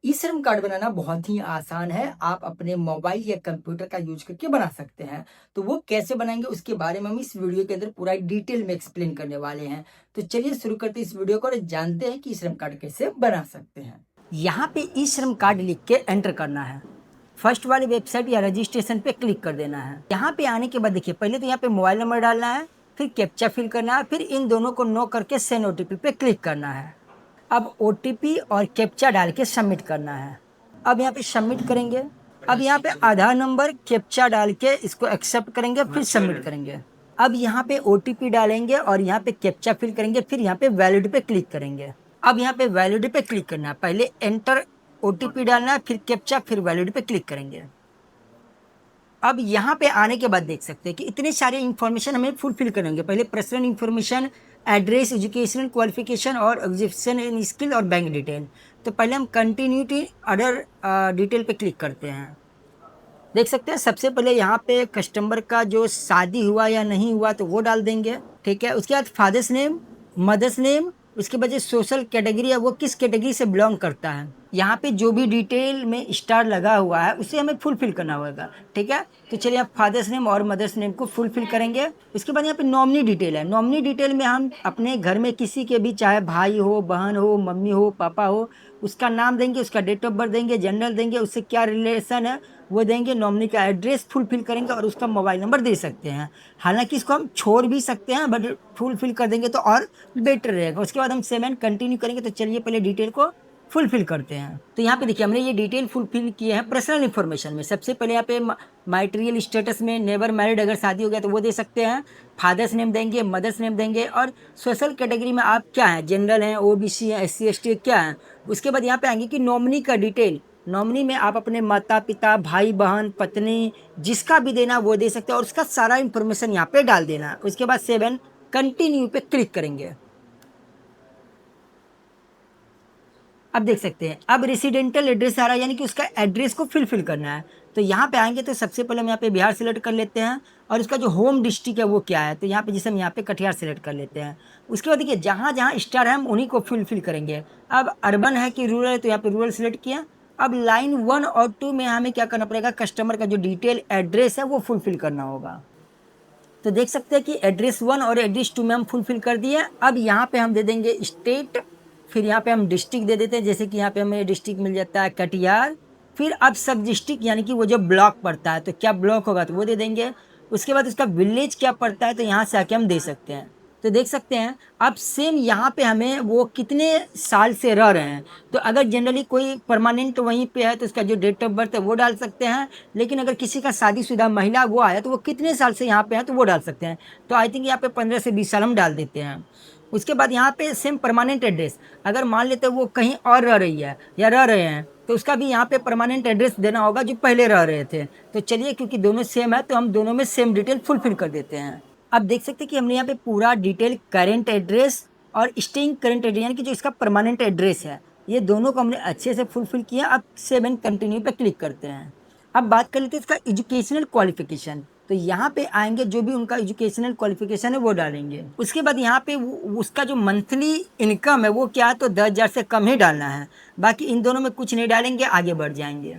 ई श्रम कार्ड बनाना बहुत ही आसान है। आप अपने मोबाइल या कंप्यूटर का यूज करके बना सकते हैं। तो वो कैसे बनाएंगे उसके बारे में हम इस वीडियो के अंदर पूरा डिटेल में एक्सप्लेन करने वाले हैं। तो चलिए शुरू करते हैं इस वीडियो को और जानते हैं कि ई श्रम कार्ड कैसे बना सकते हैं। यहाँ पे ई श्रम कार्ड लिख के एंटर करना है। फर्स्ट वाली वेबसाइट या रजिस्ट्रेशन पे क्लिक कर देना है। यहाँ पे आने के बाद देखिए पहले तो यहाँ पे मोबाइल नंबर डालना है, फिर कैप्चा फिल करना है, फिर इन दोनों को नो करके सेंड ओटीपी पे क्लिक करना है। अब ओटीपी और कैप्चा डाल के सबमिट करना है। अब यहाँ पे सबमिट करेंगे। अब यहाँ पे आधार नंबर कैप्चा डाल के इसको एक्सेप्ट करेंगे, फिर सबमिट करेंगे। अब यहाँ पे ओटीपी डालेंगे और यहाँ पे कैप्चा फिल करेंगे, फिर यहाँ पे वैलिड पे क्लिक करेंगे। अब यहाँ पे वैलिड पे क्लिक करना है, पहले एंटर ओटीपी डालना है, फिर कैप्चा, फिर वैलिड पे क्लिक करेंगे। अब यहाँ पे आने के बाद देख सकते हैं कि इतने सारे इन्फॉर्मेशन हमें फुलफिल करेंगे। पहले personal information, address, educational qualification और एग्जीबिशन इन स्किल और बैंक डिटेल। तो पहले हम कंटिन्यू टू अदर डिटेल पे क्लिक करते हैं। देख सकते हैं सबसे पहले यहाँ पे कस्टमर का जो शादी हुआ या नहीं हुआ तो वो डाल देंगे, ठीक है। उसके बाद फादर्स नेम, मदर्स नेम, उसके बाद जो सोशल कैटेगरी है वो किस कैटेगरी से बिलोंग करता है। यहाँ पे जो भी डिटेल में स्टार लगा हुआ है उसे हमें फुलफिल करना होगा, ठीक है। तो चलिए आप फादर्स नेम और मदर्स नेम को फुलफिल करेंगे। उसके बाद यहाँ पे नॉमिनी डिटेल है। नॉमिनी डिटेल में हम अपने घर में किसी के भी, चाहे भाई हो, बहन हो, मम्मी हो, पापा हो, उसका नाम देंगे, उसका डेट ऑफ बर्थ देंगे, जेंडर देंगे, उससे क्या रिलेशन है वो देंगे, नॉमिनी का एड्रेस फुलफिल करेंगे और उसका मोबाइल नंबर दे सकते हैं। हालांकि इसको हम छोड़ भी सकते हैं बट फुलफिल कर देंगे तो और बेटर रहेगा। उसके बाद हम सेव एंड कंटिन्यू करेंगे। तो चलिए पहले डिटेल को फुलफिल करते हैं। तो यहाँ पे देखिए हमने ये डिटेल फुलफिल किए हैं पर्सनल इन्फॉर्मेशन में। सबसे पहले यहाँ पे मैट्रियल स्टेटस में नेवर मैरिड, अगर शादी हो गया तो वो दे सकते हैं। फादर्स नेम देंगे, मदर्स नेम देंगे और सोशल कैटेगरी में आप क्या हैं, जनरल हैं, ओबीसी हैं, एससी एसटी क्या हैं। उसके बाद यहाँ पे आएंगे कि नॉमिनी का डिटेल। नॉमिनी में आप अपने माता पिता, भाई बहन, पत्नी, जिसका भी देना वो दे सकते हैं और उसका सारा इन्फॉर्मेशन यहाँ पे डाल देना है। उसके बाद सेव एंड कंटिन्यू पे क्लिक करेंगे। अब देख सकते हैं अब रेसिडेंटल एड्रेस आ रहा है, यानी कि उसका एड्रेस को फिल करना है। तो यहाँ पे आएंगे तो सबसे पहले हम यहाँ पे बिहार सेलेक्ट कर लेते हैं और उसका जो होम डिस्ट्रिक्ट है वो क्या है, तो यहाँ पे जैसे हम यहाँ पे कटिहार सेलेक्ट कर लेते हैं। उसके बाद देखिए जहाँ जहाँ स्टार है हम उन्हीं को फिल करेंगे। अब अर्बन है कि रूरल है, तो यहाँ पे रूरल सेलेक्ट किया। अब लाइन 1 और 2 में हमें क्या करना पड़ेगा, कस्टमर का जो डिटेल एड्रेस है वो फुलफिल करना होगा। तो देख सकते हैं कि एड्रेस 1 और एड्रेस 2 में हम फुलफिल कर दिए। अब यहाँ पे हम दे देंगे स्टेट, फिर यहाँ पे हम डिस्ट्रिक्ट दे देते हैं। जैसे कि यहाँ पे हमें डिस्ट्रिक्ट मिल जाता है कटिहार। फिर अब सब डिस्ट्रिक्ट यानी कि वो जो ब्लॉक पड़ता है तो क्या ब्लॉक होगा तो वो दे देंगे। उसके बाद उसका विलेज क्या पड़ता है तो यहाँ से आके हम दे सकते हैं। तो देख सकते हैं अब सेम यहाँ पे हमें वो कितने साल से रह रहे हैं। तो अगर जनरली कोई परमानेंट वहीं पे है तो उसका जो डेट ऑफ बर्थ है वो डाल सकते हैं। लेकिन अगर किसी का शादीशुदा महिला वो आया तो वो कितने साल से यहाँ पे है तो वो डाल सकते हैं। तो आई थिंक यहाँ पे 15 से 20 साल हम डाल देते हैं। उसके बाद यहाँ पे सेम परमानेंट एड्रेस, अगर मान लेते वो कहीं और रह रही है या रह रहे हैं तो उसका भी यहाँ पे परमानेंट एड्रेस देना होगा जो पहले रह रहे थे। तो चलिए क्योंकि दोनों सेम है तो हम दोनों में सेम डिटेल फुलफिल कर देते हैं। अब देख सकते हैं कि हमने यहाँ पे पूरा डिटेल करेंट एड्रेस और स्टेइंग करेंट एड्रेस यानी कि जो इसका परमानेंट एड्रेस है ये दोनों को हमने अच्छे से फुलफिल किया। अब सेव एंड कंटिन्यू पे क्लिक करते हैं। अब बात कर लेते हैं इसका एजुकेशनल क्वालिफिकेशन। तो यहाँ पे आएंगे जो भी उनका एजुकेशनल क्वालिफिकेशन है वो डालेंगे। उसके बाद यहाँ पे उसका जो मंथली इनकम है वो क्या है तो 10,000 से कम ही डालना है। बाकी इन दोनों में कुछ नहीं डालेंगे, आगे बढ़ जाएंगे।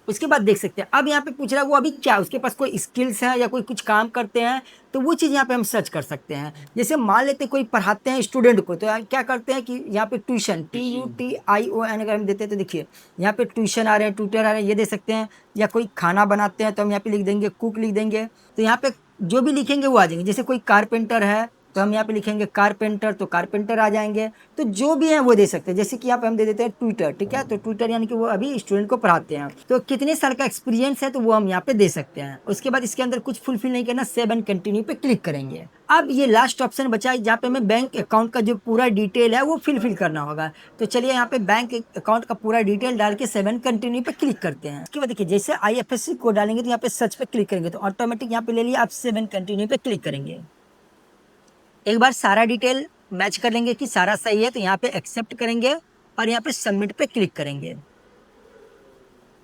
उसके बाद देख सकते हैं अब यहाँ पे पूछ रहा है वो अभी क्या उसके पास कोई स्किल्स है या कोई कुछ काम करते हैं तो वो चीज़ यहाँ पे हम सर्च कर सकते हैं। जैसे मान लेते कोई पढ़ाते हैं स्टूडेंट को तो क्या करते हैं कि यहाँ पे ट्यूशन TUTION अगर हम देते हैं तो देखिए यहाँ पे ट्यूशन आ रहे हैं, ट्यूटर आ रहे हैं, ये दे सकते हैं। या कोई खाना बनाते हैं तो हम यहाँ पे लिख देंगे कुक लिख देंगे। तो यहाँ पे जो भी लिखेंगे वो आ जाएंगे। जैसे कोई कारपेंटर है तो हम यहाँ पे लिखेंगे कारपेंटर तो कारपेंटर आ जाएंगे। तो जो भी है वो दे सकते हैं। जैसे कि यहाँ पे हम दे देते हैं ट्विटर, ठीक है। तो ट्विटर यानी कि वो अभी स्टूडेंट को पढ़ाते हैं तो कितने साल का एक्सपीरियंस है तो वो हम यहाँ पे दे सकते हैं। उसके बाद इसके अंदर कुछ फुलफिल नहीं करना, सेव एंड कंटिन्यू पे क्लिक करेंगे। अब ये लास्ट ऑप्शन बचा है जहाँ पे हमें बैंक अकाउंट का जो पूरा डिटेल है वो फिल करना होगा। तो चलिए यहाँ पे बैंक अकाउंट का पूरा डिटेल डाल के सेव एंड कंटिन्यू पे क्लिक करते हैं। उसके बाद देखिए जैसे IFSC कोड डालेंगे तो यहाँ पे सर्च पे क्लिक करेंगे तो ऑटोमेटिक यहाँ पे ले लिया। आप सेव एंड कंटिन्यू पे क्लिक करेंगे। एक बार सारा डिटेल मैच कर लेंगे कि सारा सही है तो यहाँ पे एक्सेप्ट करेंगे और यहाँ पे सबमिट पे क्लिक करेंगे।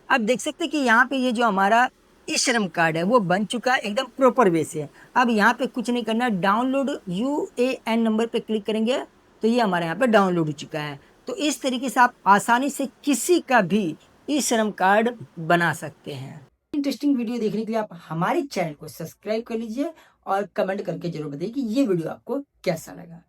अब देख सकते हैं कि यहाँ पे ये जो हमारा ई श्रम कार्ड है वो बन चुका है एकदम प्रॉपर वे से। अब यहाँ पे कुछ नहीं करना, डाउनलोड UAN नंबर पे क्लिक करेंगे तो ये हमारे यहाँ पे डाउनलोड हो चुका है। तो इस तरीके से आप आसानी से किसी का भी ई श्रम कार्ड बना सकते हैं। इंटरेस्टिंग वीडियो देखने के लिए आप हमारे चैनल को सब्सक्राइब कर लीजिए और कमेंट करके जरूर बताइए कि ये वीडियो आपको कैसा लगा।